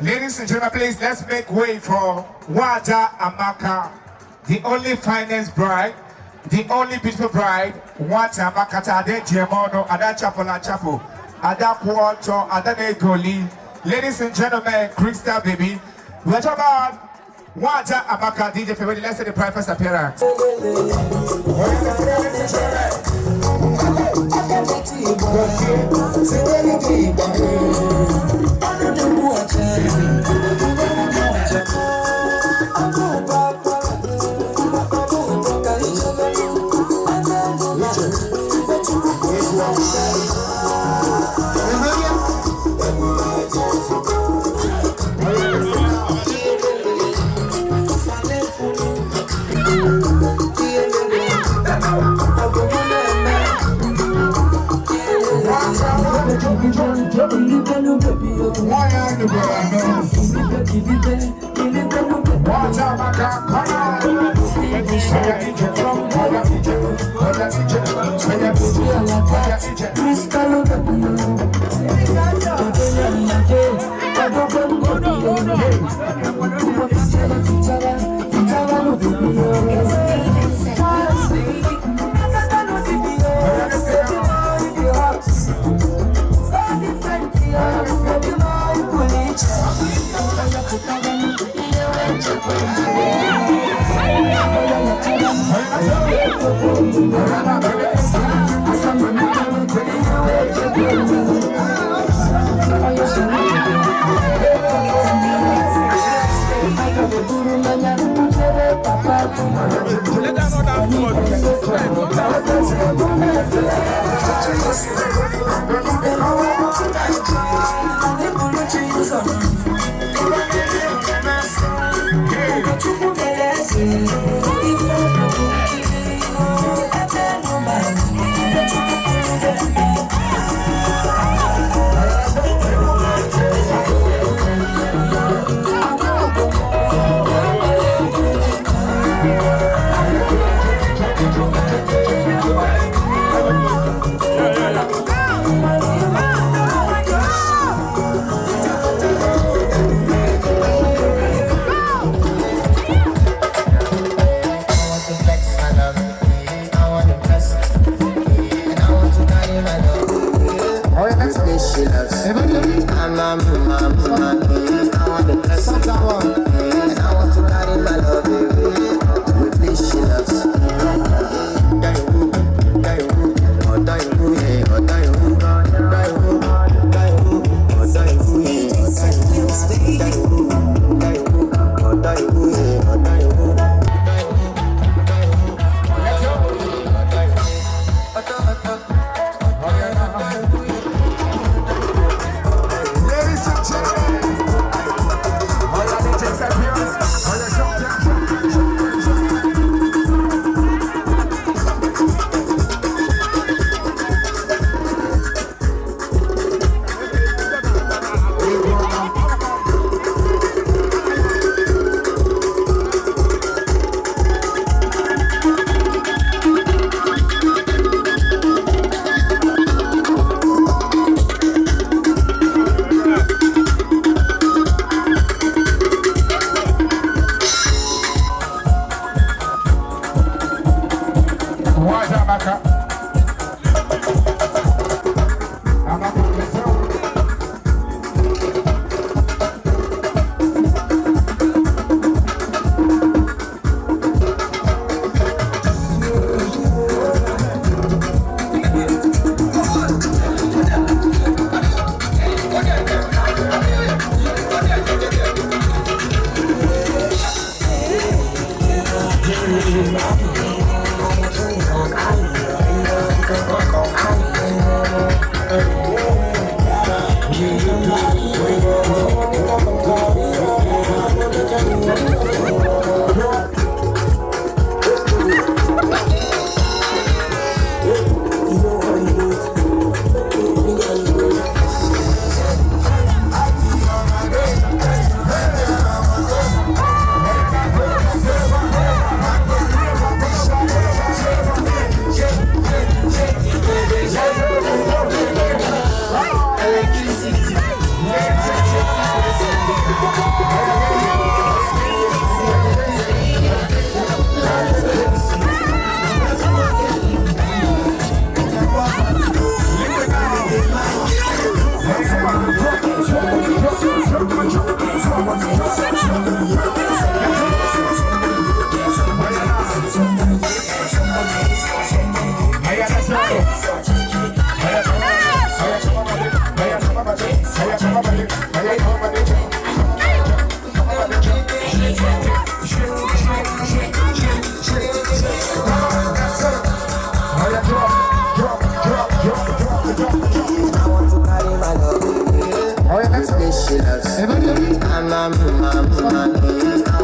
Ladies and gentlemen, please let's make way for Wada Amaka, the only finest bride, the only beautiful bride. Wada Amaka, Ade Jemono, Ada Chapola Chapo, Ada Kuoto, Ada Negoli. Ladies and gentlemen, Crystal baby, we're talking about Wada Amaka, DJ February. Let's say the bride first appearance.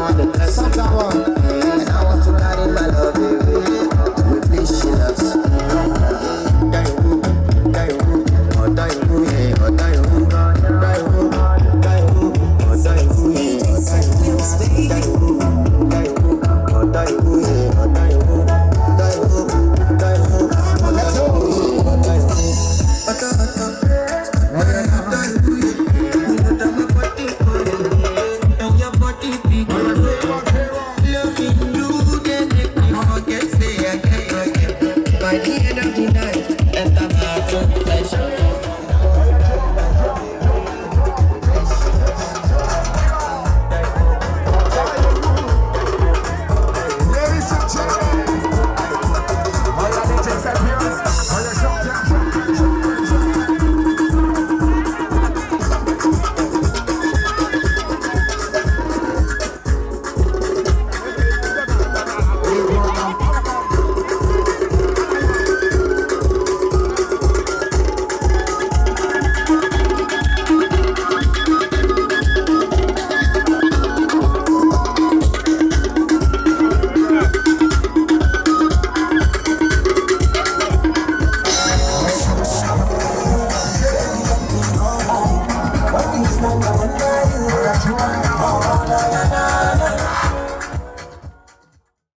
want the best. And I want to ride in my love, baby. We play shillers. By the end of the night, enter my own pleasure. Ladies and gentlemen, all your DJs up here, all your Oh,